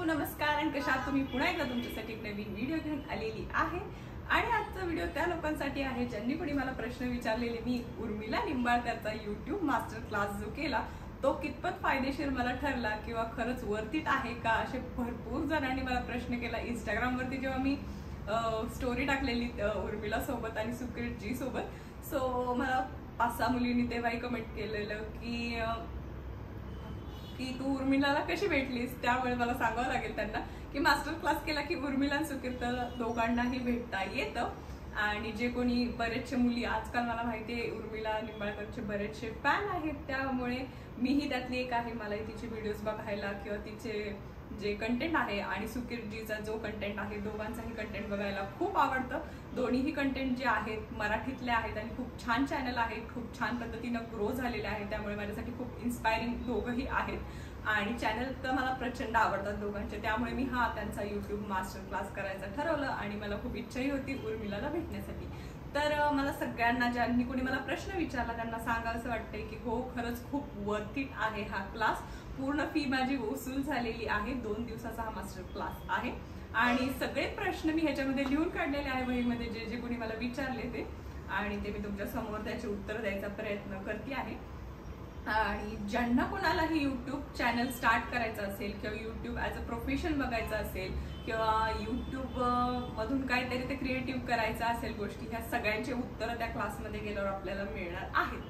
नमस्कार आणि कशा आहात तुम्ही? पुन्हा एकदा तुमच्यासाठी एक नवीन व्हिडिओ घेऊन आलेली आहे आणि आजचा व्हिडिओ त्या लोकांसाठी आहे ज्यांनी कोणी मला प्रश्न विचारलेले. मी उर्मिला निंबाळकरचा YouTube मास्टर क्लास जो केला तो कितपत फायदेशीर मला ठरला किंवा खरंच वर्थ इट आहे का, असे भरपूर जणांनी मला प्रश्न केला. Instagram वरती जेव्हा मी स्टोरी टाकलेली उर्मिला सोबत आणि सुक्रीत जी सोबत, सो मला 5-6 मुलींनी तेव्हाही कमेंट केलेलं की तू उर्मिलाला कशी भेटलीस. त्यामुळे मला सांगावं लागेल त्यांना की मास्टर क्लास केला की उर्मिला आणि सुकीर्त दोघांनाही भेटता येतं. आणि जे कोणी बरेचशे मुली आजकाल मला माहिती आहे उर्मिला निंबाळकरचे बरेचसे फॅन आहेत, त्यामुळे मीही त्यातली एक आहे. मलाही तिचे व्हिडिओज बघायला किंवा तिचे जे कंटेंट आहे आणि सुकीर्तजीचा जो कंटेंट आहे दोघांचाही कंटेंट बघायला खूप आवडतं. दोन्हीही कंटेंट जे आहेत मराठीतले आहेत आणि खूप छान चॅनल आहेत, खूप छान पद्धतीनं ग्रो झालेले आहे. त्यामुळे माझ्यासाठी खूप इन्स्पायरिंग दोघंही आहेत आणि चॅनल तर मला प्रचंड आवडतात दोघांचे. त्यामुळे मी त्यांचा YouTube मास्टर क्लास करायचं ठरवलं आणि मला खूप इच्छाही होती उर्मिलाला भेटण्यासाठी. तर मला सगळ्यांना ज्यांनी कोणी मला प्रश्न विचारला त्यांना सांगावंसं वाटतंय की हो, खरंच खूप वर्थ इट आहे हा क्लास. पूर्ण फी माझी वसूल झालेली आहे. 2 दिवसाचा हा मास्टर क्लास आहे आणि सगळे प्रश्न मी ह्याच्यामध्ये लिहून काढलेले आहे वहीमध्ये, जे जे कोणी मला विचारले ते, आणि ते मी तुमच्या समोर त्याचे उत्तर द्यायचा प्रयत्न करते आहे. आणि ज्यांना कोणालाही YouTube चॅनल स्टार्ट करायचं असेल किंवा YouTube ॲज अ प्रोफेशन बघायचं असेल किंवा YouTube मधून काहीतरी ते क्रिएटिव्ह करायचं असेल गोष्टी, ह्या सगळ्यांचे उत्तर त्या क्लासमध्ये गेल्यावर आपल्याला मिळणार आहेत.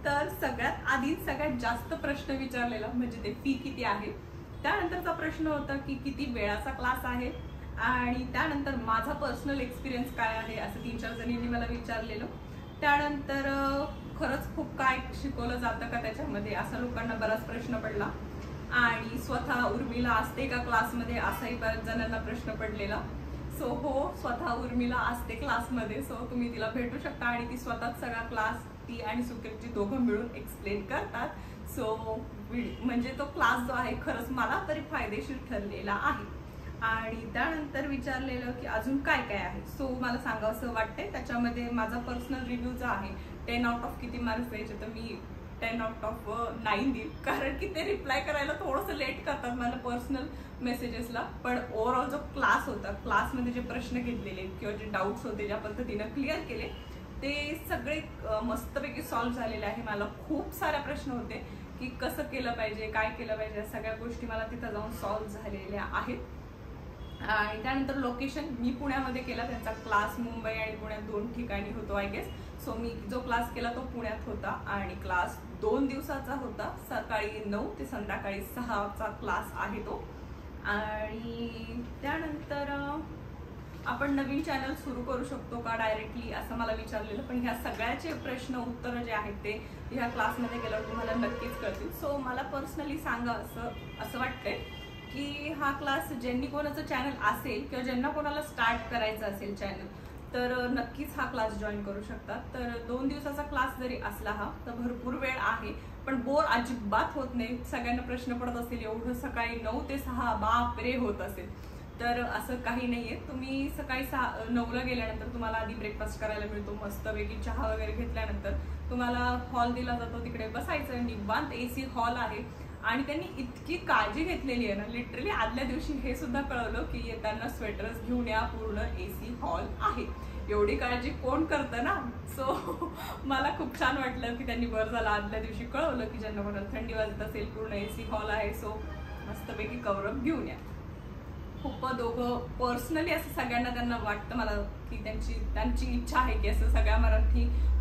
तर सगळ्यात आधी सगळ्यात जास्त प्रश्न विचारलेला म्हणजे ते फी किती आहे. त्यानंतरचा प्रश्न होता की किती वेळाचा क्लास आहे आणि त्यानंतर माझा पर्सनल एक्सपिरियन्स काय आहे, असं 3-4 जणींनी मला विचारलेलं. त्यानंतर खरंच खूप काय शिकवलं जातं का त्याच्यामध्ये, असा लोकांना बराच प्रश्न पडला. आणि स्वतः उर्मिला असते का क्लासमध्ये, असाही बऱ्याच जणांना प्रश्न पडलेला. सो हो, स्वतः उर्मिला असते क्लासमध्ये. सो तुम्ही तिला भेटू शकता आणि ती स्वतःच सगळा क्लास ती आणि सुकीर्तजी दोघं मिळून एक्सप्लेन करतात. सो म्हणजे तो क्लास जो आहे खरंच मला तरी फायदेशीर ठरलेला आहे. आणि त्यानंतर विचारलेलं की अजून काय काय आहे. सो मला सांगावंसं वाटतंय त्याच्यामध्ये माझा पर्सनल रिव्ह्यू जो आहे 10 आउट ऑफ किती मार्क्स द्यायचे, तर मी 10 आउट ऑफ 9 देईल. कारण की ते रिप्लाय करायला थोडंसं लेट करतात मला पर्सनल मेसेजेसला. पण ओव्हरऑल जो क्लास होता, क्लासमध्ये जे प्रश्न घेतलेले किंवा जे डाऊट्स होते ज्या पद्धतीनं क्लिअर केले ते सगळे मस्तपैकी सॉल्व्ह झालेले आहे. मला खूप सारे प्रश्न होते की कसं केलं पाहिजे, काय केलं पाहिजे, सगळ्या गोष्टी मला तिथं जाऊन सॉल्व्ह झालेल्या आहेत. आणि त्यानंतर लोकेशन मी पुण्यामध्ये केला, त्यांचा क्लास मुंबई आणि पुण्यात 2 ठिकाणी होतो आय गेस. सो मी जो क्लास केला तो पुण्यात होता आणि क्लास 2 दिवसाचा होता. सकाळी 9 ते संध्याकाळी 6चा क्लास आहे तो. आणि त्यानंतर आपण नवीन चॅनल सुरू करू शकतो का डायरेक्टली, असं मला विचारलेलं. पण ह्या सगळ्याचे प्रश्न उत्तर जे आहेत ते ह्या क्लासमध्ये गेल्यावर तुम्हाला नक्कीच कळतील. सो मला पर्सनली सांगा असं वाटतंय की हा क्लास ज्यांनी कोणाचं चॅनल असेल किंवा ज्यांना कोणाला स्टार्ट करायचं असेल चॅनल, तर नक्कीच हा क्लास जॉईन करू शकतात. तर 2 दिवसाचा क्लास जरी असला हा, तर भरपूर वेळ आहे पण बोर अजिबात होत नाही. सगळ्यांना प्रश्न पडत असतील एवढं सकाळी 9 ते 6 बापरे होत असेल, तर असं काही नाहीये. तुम्ही सकाळी 9ला गेल्यानंतर तुम्हाला आधी ब्रेकफास्ट करायला मिळतो, मस्तपैकी चहा वगैरे घेतल्यानंतर तुम्हाला हॉल दिला जातो, तिकडे बसायचं. निवांत AC हॉल आहे आणि त्यांनी इतकी काळजी घेतलेली आहे ना, लिटरली आदल्या दिवशी हे सुद्धा कळवलं की येताना स्वेटर्स घेऊन या, पूर्ण AC हॉल आहे. एवढी काळजी कोण करतं ना. सो मला खूप छान वाटलं की त्यांनी बरं झालं आदल्या दिवशी कळवलं की ज्यांना कोणाला थंडी वाजत असेल पूर्ण AC हॉल आहे. सो मस्तपैकी कवरअप घेऊन या. खूप दोघं पर्सनली असं सगळ्यांना त्यांना वाटतं मला की त्यांची इच्छा आहे की असं सगळ्या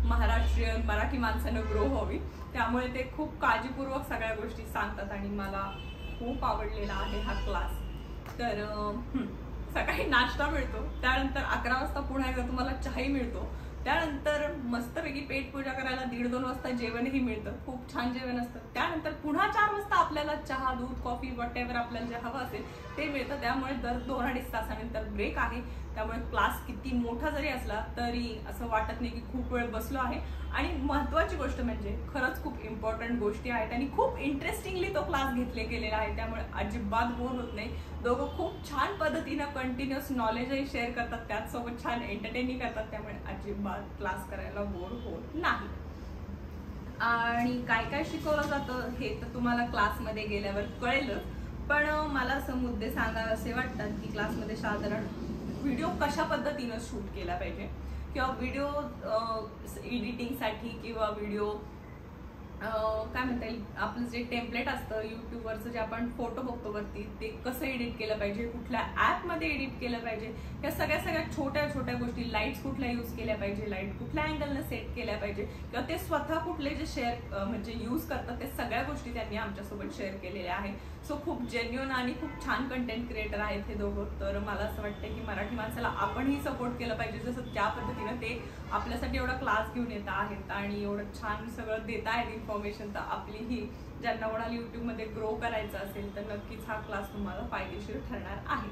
महाराष्ट्रीयन मराठी माणसानं ग्रो व्हावी. त्यामुळे ते खूप काळजीपूर्वक सगळ्या गोष्टी सांगतात आणि मला खूप आवडलेला आहे हा क्लास. तर सकाळी नाश्ता मिळतो, त्यानंतर 11 वाजता पुन्हा एकदा तुम्हाला चहाही मिळतो, त्यानंतर मस्तपैकी पेट पूजा करायला 1:30-2 वाजता जेवणही मिळतं. खूप छान जेवण असतं. त्यानंतर पुन्हा 4 वाजता आपल्याला चहा, दूध, कॉफी, वॉटेवर आपल्याला जे हवं असेल ते मिळतं. त्यामुळे दर 2-2.5 तासानंतर ब्रेक आहे. त्यामुळे क्लास किती मोठा जरी असला तरी असं वाटत नाही की खूप वेळ बसलो आहे. आणि महत्त्वाची गोष्ट म्हणजे खरंच खूप इम्पॉर्टंट गोष्टी आहेत आणि खूप इंटरेस्टिंगली तो क्लास गेलेला आहे. त्यामुळे अजिबात बोर होत नाही. दोघं खूप छान पद्धतीनं कंटिन्युअस नॉलेजही शेअर करतात, त्याचसोबत छान एंटरटेनिंग करतात. त्यामुळे अजिबात क्लास करायला बोर होत नाही. आणि काय काय शिकवलं जातं हे तर तुम्हाला क्लासमध्ये गेल्यावर कळेलच. पण मला असं मुद्दे सांगावे वाटतात की क्लासमध्ये साधारण व्हिडिओ कशा पद्धतीनं शूट केला पाहिजे, किंवा व्हिडिओ एडिटिंगसाठी किंवा व्हिडिओ काय म्हणता येईल आपलं जे टेम्पलेट असतं यूट्यूबवरचं जे आपण फोटो बघतो वरती ते कसं एडिट केलं पाहिजे, कुठल्या ॲपमध्ये एडिट केलं पाहिजे, या सगळ्या छोट्या छोट्या गोष्टी, लाईट्स कुठल्या यूज केल्या पाहिजे, लाईट कुठल्या अँगलनं सेट केल्या पाहिजे, किंवा ते स्वतः कुठले जे शेअर म्हणजे यूज करतात ते सगळ्या गोष्टी त्यांनी आमच्यासोबत शेअर केलेल्या आहेत. सो खूप जेन्युइन आणि खूप छान कंटेंट क्रिएटर आहेत हे दोघं. तर मला असं वाटतं की मराठी माणसाला आपणही सपोर्ट केलं पाहिजे, जसं ज्या पद्धतीनं ते आपल्यासाठी एवढा क्लास घेऊन येत आहेत आणि एवढं छान सगळं देत आहेत इन्फॉर्मेशन. तर आपलीही ज्यांना कोणाला यूट्यूबमध्ये ग्रो करायचं असेल तर नक्कीच हा क्लास तुम्हाला फायदेशीर ठरणार आहे.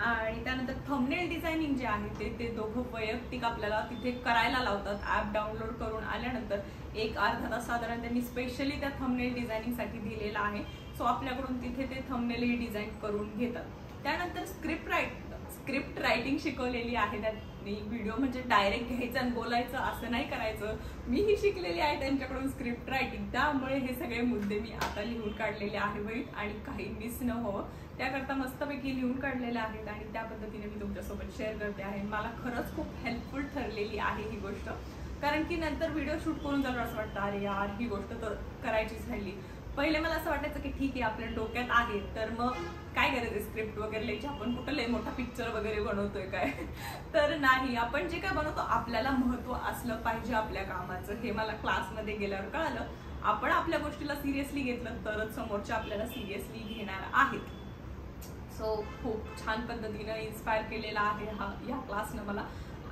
आणि त्यानंतर थंबनेल डिझायनिंग जे आहे ते दोघं वैयक्तिक आपल्याला तिथे करायला लावतात. ॲप डाउनलोड करून आल्यानंतर एक अर्धा तास साधारण त्यांनी स्पेशली त्या थंबनेल डिझायनिंगसाठी दिलेला आहे. सो आपल्याकडून तिथे ते थंबनेलही डिझाईन करून घेतात. त्यानंतर स्क्रिप्ट रायटिंग शिकवलेली आहे त्यांनी. व्हिडिओ म्हणजे डायरेक्ट घ्यायचं आणि बोलायचं असं नाही करायचं. मीही शिकलेली आहे त्यांच्याकडून स्क्रिप्ट रायटिंग, त्यामुळे हे सगळे मुद्दे मी आता लिहून काढलेले आहेत आणि काही मिस न व्हावं त्याकरता मस्तपैकी लिहून काढलेले आहेत आणि त्या पद्धतीने मी तुमच्यासोबत शेअर करते आहे. मला खरंच खूप हेल्पफुल ठरलेली आहे ही गोष्ट, कारण की नंतर व्हिडिओ शूट करून जर असं वाटतं अरे यार ही गोष्ट तर करायचीच राहिली. पहिले मला असं वाटायचं की ठीक आहे आपल्या डोक्यात आहे तर मग काय गरज आहे स्क्रिप्ट वगैरे लिहायची, आपण कुठं लय मोठा पिक्चर वगैरे बनवतोय काय. तर नाही, आपण जे काय बनवतो आपल्याला महत्त्व असलं पाहिजे आपल्या कामाचं. हे मला क्लासमध्ये गेल्यावर कळालं. आपण आपल्या गोष्टीला सिरियसली घेतलं तरच समोरच्या आपल्याला सिरियसली घेणार आहेत. सो खूप छान पद्धतीनं इन्स्पायर केलेला आहे ह्या क्लासनं मला.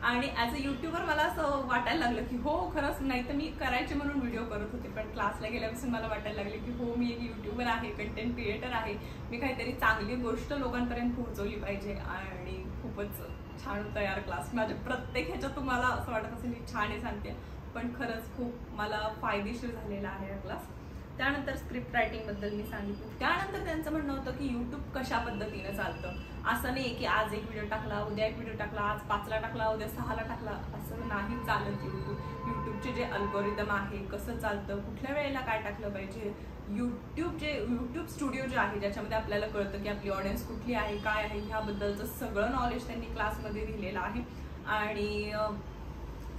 आणि ॲज अ यूट्यूबर मला असं वाटायला लागलं की हो खरंच, नाही तर मी करायचे म्हणून व्हिडिओ करत होते, पण क्लासला गेल्यापासून मला वाटायला लागले की हो मी एक यूट्यूबर आहे, कंटेंट क्रिएटर आहे, मी काहीतरी चांगली गोष्ट लोकांपर्यंत पोहोचवली पाहिजे. आणि खूपच छान होता यार क्लास. माझ्या प्रत्येक ह्याच्यात तुम्हाला असं वाटत असेल की छान आहे सांगते, पण खरंच खूप मला फायदेशीर झालेला आहे हा क्लास. त्यानंतर स्क्रिप्ट रायटिंगबद्दल मी सांगितलं. त्यानंतर त्यांचं म्हणणं होतं की यूट्यूब कशा पद्धतीनं चालतं. असं नाही की आज एक व्हिडिओ टाकला, उद्या एक व्हिडिओ टाकला, आज 5ला टाकला, उद्या 6ला टाकला, असं नाही चालत. यूट्यूबचे जे अल्गोरिदम आहे कसं चालतं, कुठल्या वेळेला काय टाकलं पाहिजे, यूट्यूब स्टुडिओ जे आहे ज्याच्यामध्ये आपल्याला कळतं की आपली ऑडियन्स कुठली आहे, काय आहे, ह्याबद्दलचं सगळं नॉलेज त्यांनी क्लासमध्ये दिलेलं आहे. आणि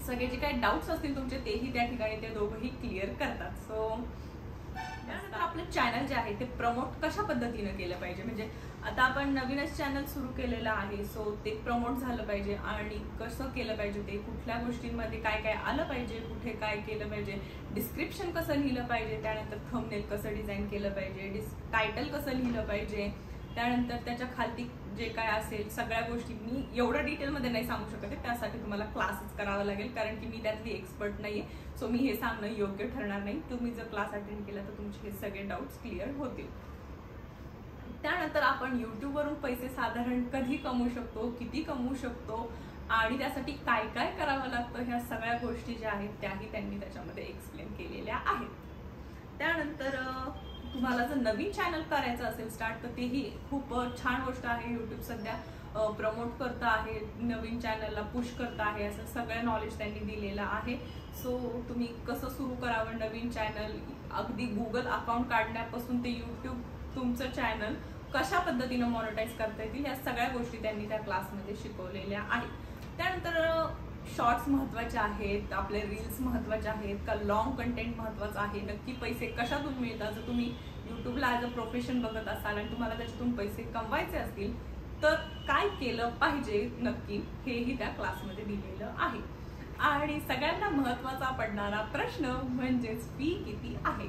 सगळे जे काही डाऊट्स असतील तुमचे तेही त्या ठिकाणी ते दोघंही क्लिअर करतात. सो त्यानंतर आपलं चॅनल जे आहे ते प्रमोट कशा पद्धतीनं केलं पाहिजे. म्हणजे आता आपण नवीनच चॅनल सुरू केलेलं आहे, सो ते प्रमोट झालं पाहिजे आणि कसं केलं पाहिजे, ते कुठल्या गोष्टींमध्ये काय काय आलं पाहिजे, कुठे काय केलं पाहिजे, डिस्क्रिप्शन कसं लिहिलं पाहिजे, त्यानंतर थंबनेल कसं डिझाईन केलं पाहिजे, टायटल कसं लिहिलं पाहिजे, त्यानंतर त्याच्या खालती जे काय असेल सगळ्या गोष्टी. मी एवढं डिटेलमध्ये नाही सांगू शकते, त्यासाठी तुम्हाला क्लासच करावा लागेल, कारण की मी त्यातली एक्सपर्ट नाहीये. सो मी हे सांगणं योग्य ठरणार नाही. तुम्ही जर क्लास अटेंड केला तर तुमचे हे सगळे डाऊट्स क्लिअर होतील. त्यानंतर आपण यूट्यूबवरून पैसे साधारण कधी कमवू शकतो, किती कमवू शकतो आणि त्यासाठी काय काय करावं लागतं, ह्या सगळ्या गोष्टी ज्या आहेत त्याही त्यांनी त्याच्यामध्ये एक्सप्लेन केलेल्या आहेत. त्यानंतर तुम्हाला जर नवीन चॅनल करायचं असेल स्टार्ट तर तेही खूप छान गोष्ट आहे. यूट्यूब सध्या प्रमोट करतं आहे, नवीन चॅनलला पुश करतं आहे, असं सगळं नॉलेज त्यांनी दिलेलं आहे. सो तुम्ही कसं सुरू करावं नवीन चॅनल, अगदी गुगल अकाउंट काढण्यापासून ते यूट्यूब तुमचं चॅनल कशा पद्धतीनं मॉनिटाईज करता येतील, ह्या सगळ्या गोष्टी त्यांनी त्या क्लासमध्ये शिकवलेल्या आहेत. त्यानंतर शॉर्ट्स महत्त्वाचे आहेत, आपले रील्स महत्त्वाचे आहेत का लॉंग कंटेंट महत्त्वाचं आहे, नक्की पैसे कशातून मिळतात. जर तुम्ही यूट्यूबला ॲज अ प्रोफेशन बघत असाल आणि तुम्हाला त्याच्यातून पैसे कमवायचे असतील तर काय केलं पाहिजे नक्की, हेही त्या क्लासमध्ये दिलेलं आहे. आणि सगळ्यांना महत्त्वाचा पडणारा प्रश्न म्हणजेच फी किती आहे.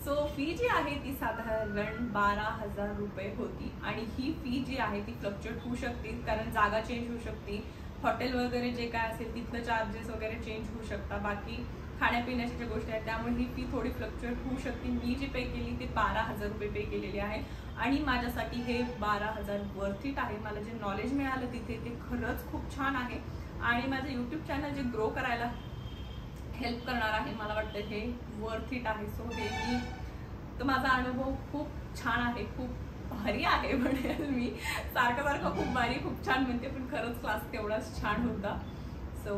सो फी जी आहे ती साधारण 12,000 रुपये होती आणि ही फी जी आहे ती फ्लक्च्युएट होऊ शकते, कारण जागा चेंज होऊ शकते, हॉटेल वगैरे जे काय असेल तिथलं चार्जेस वगैरे चेंज होऊ शकतात, बाकी खाण्यापिण्याच्या ज्या गोष्टी आहेत त्यामुळे ही फी थोडी फ्लक्च्युएट होऊ शकते. मी जी पे केली ते 12,000 रुपये पे केलेली आहे आणि माझ्यासाठी हे 12,000 वर्थ इट आहे. मला जे नॉलेज मिळालं तिथे ते खरंच खूप छान आहे आणि माझं यूट्यूब चॅनल जे ग्रो करायला हेल्प करणार आहे, मला वाटतं हे वर्थ इट आहे. सो हे मी तर माझा अनुभव खूप छान आहे, खूप भारी आहे म्हणेल मी. सारखं खूप भारी खूप छान म्हणते, पण खरंच क्लास तेवढाच छान होता. सो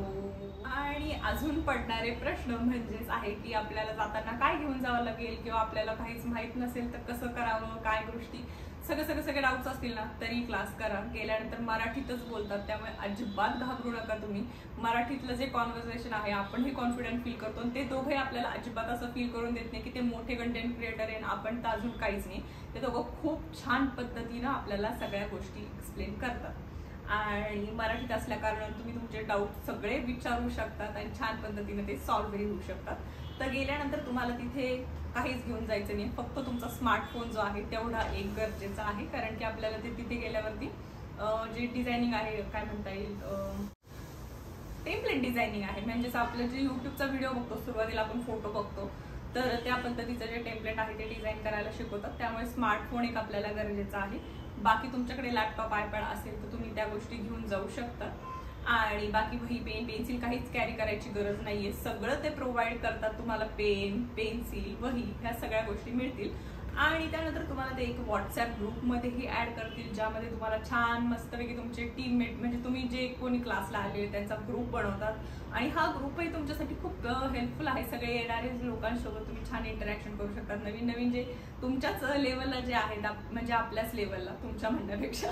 आणि अजून पडणारे प्रश्न म्हणजेच आहे की आपल्याला जाताना काय घेऊन जावं लागेल किंवा आपल्याला काहीच माहीत नसेल तर कसं करावं, काय गोष्टी. सगळे डाऊट्स असतील ना तरी क्लास करा. गेल्यानंतर मराठीतच बोलतात, त्यामुळे अजिबात घाबरू नका तुम्ही. मराठीतलं जे कॉन्व्हर्सेशन आहे आपणही कॉन्फिडंट फील करतो आणि ते दोघे आपल्याला अजिबात असं फील करून देत नाही की ते मोठे कंटेंट क्रिएटर आहे आपण तर अजून काहीच नाही. ते दोघं खूप छान पद्धतीनं आपल्याला सगळ्या गोष्टी एक्सप्लेन करतात आणि मराठीत असल्या कारणाने तुम्ही तुमचे डाऊट सगळे विचारू शकतात आणि छान पद्धतीने ते सॉल्व्हही होऊ शकतात. तर गेल्यानंतर तुम्हाला तिथे काहीच घेऊन जायचं नाही, फक्त तुमचा स्मार्टफोन जो आहे तेवढा एक गरजेचा आहे. कारण की आपल्याला ते तिथे गेल्यावरती जे डिझायनिंग आहे काय म्हणता येईल टेम्पलेट डिझायनिंग आहे, म्हणजेच आपलं जे यूट्यूबचा व्हिडिओ बघतो सुरुवातीला आपण फोटो बघतो तर त्या पद्धतीचं जे टेम्पलेट आहे ते डिझाईन करायला शिकवतात. त्यामुळे स्मार्टफोन एक आपल्याला गरजेचा आहे. बाकी तुमच्याकडे लॅपटॉप आयपॅड असेल तर तुम्ही त्या गोष्टी घेऊन जाऊ शकता आणि बाकी वही पेन पेन्सिल काहीच कॅरी करायची गरज नाहीये. सगळं ते प्रोव्हाइड करतात तुम्हाला. पेन पेन्सिल वही ह्या सगळ्या गोष्टी मिळतील आणि त्यानंतर तुम्हाला ते एक व्हॉट्सअप ग्रुपमध्येही ऍड करतील ज्यामध्ये तुम्हाला छान मस्तपैकी तुमचे टीममेट म्हणजे तुम्ही जे कोणी क्लासला आले त्यांचा ग्रुप बनवतात आणि हा ग्रुपही तुमच्यासाठी खूप हेल्पफुल आहे. सगळे येणारे लोकांसोबत तुम्ही छान इंटरॅक्शन करू शकतात. नवीन नवीन जे तुमच्याच लेवलला जे आहेत म्हणजे आपल्याच लेवलला तुमच्या म्हणण्यापेक्षा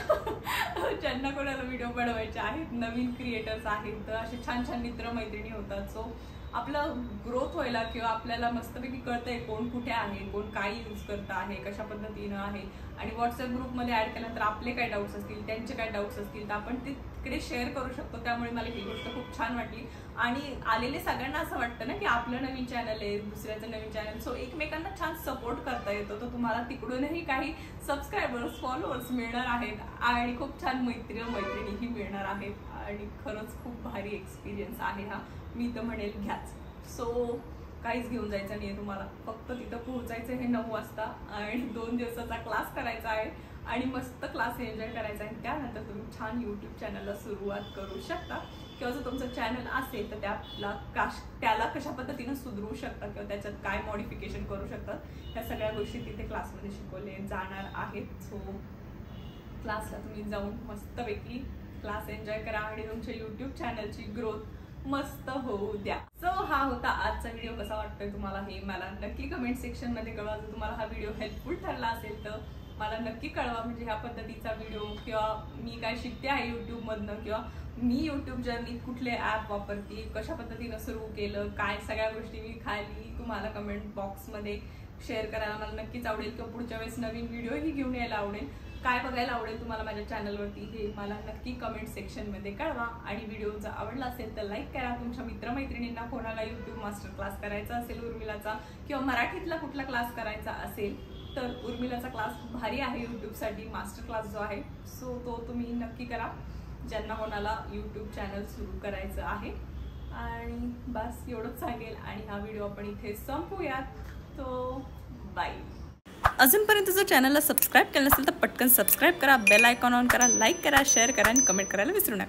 ज्यांना कोणाला व्हिडिओ बनवायचे आहेत नवीन क्रिएटर्स आहेत तर असे छान छान मित्रमैत्रिणी होतात. सो आपलं ग्रोथ व्हायला किंवा आपल्याला मस्तपैकी कळतंय कोण कुठे आहे कोण काय यूज करत आहे कशा पद्धतीनं आहे आणि व्हॉट्सअप ग्रुपमध्ये ऍड केल्यानंतर आपले काय डाऊट्स असतील त्यांचे काय डाऊट्स असतील तर आपण तिकडे शेअर करू शकतो. त्यामुळे मला ही गोष्ट खूप छान वाटली आणि आलेले सगळ्यांना असं वाटतं ना की आपलं नवीन चॅनल आहे दुसऱ्याचं नवीन चॅनल. सो एकमेकांना छान सपोर्ट करता येतो. तर तुम्हाला तिकडूनही काही सबस्क्रायबर्स फॉलोअर्स मिळणार आहेत आणि खूप छान मैत्रिणीही मिळणार आहेत आणि खरंच खूप भारी एक्सपिरियन्स आहे हा. मी तर म्हणेल घ्याच. सो काहीच घेऊन जायचं नाहीये तुम्हाला, फक्त तिथं पोहोचायचं हे 9 वाजता आणि 2 दिवसाचा क्लास करायचा आहे आणि मस्त क्लास एन्जॉय करायचा आहे. त्यानंतर तुम्ही छान यूट्यूब चॅनलला सुरुवात करू शकता किंवा जर तुमचं चॅनल असेल तर त्याला कशा पद्धतीनं सुधरू शकता किंवा त्याच्यात काय मॉडिफिकेशन करू शकतात ह्या सगळ्या गोष्टी तिथे क्लासमध्ये शिकवले जाणार आहेत. सो क्लासला तुम्ही जाऊन मस्तपैकी क्लास एन्जॉय करा आणि तुमच्या यूट्यूब चॅनलची ग्रोथ मस्त होऊ द्या. सो हा होता आजचा व्हिडिओ. कसा वाटतोय तुम्हाला हे मला नक्की कमेंट सेक्शन मध्ये कळवा. जर तुम्हाला हा व्हिडिओ हेल्पफुल ठरला असेल तर मला नक्की कळवा. म्हणजे ह्या पद्धतीचा व्हिडिओ किंवा मी काय शिकते आहे यूट्यूब मधनं किंवा मी यूट्यूब जर्नी कुठले ऍप वापरते कशा पद्धतीनं सुरू केलं काय सगळ्या गोष्टी मी खाली तुम्हाला कमेंट बॉक्समध्ये शेअर करायला मला नक्कीच आवडेल किंवा पुढच्या वेळेस नवीन व्हिडिओही घेऊन यायला आवडेल. काय बघायला आवडेल तुम्हाला माझ्या चॅनलवरती हे मला नक्की कमेंट सेक्शनमध्ये कळवा आणि व्हिडिओ जर आवडला असेल तर लाईक करा. तुमच्या मित्रमैत्रिणींना कोणाला यूट्यूब मास्टर क्लास करायचा असेल उर्मिलाचा किंवा मराठीतला कुठला क्लास करायचा असेल तर उर्मिलाचा क्लास भारी आहे यूट्यूबसाठी मास्टर क्लास जो आहे. सो तो तुम्ही नक्की करा ज्यांना कोणाला यूट्यूब चॅनल सुरू करायचं आहे. आणि बस एवढंच सांगेल आणि हा व्हिडिओ आपण इथे संपूयात. तो बाय. अजूनपर्यंत जर चॅनलला सबस्क्राईब केलं नसेल तर पटकन सबस्क्राईब करा, बेल आयकॉन ऑन करा, लाईक करा, शेअर करा आणि कमेंट करायला विसरू नका.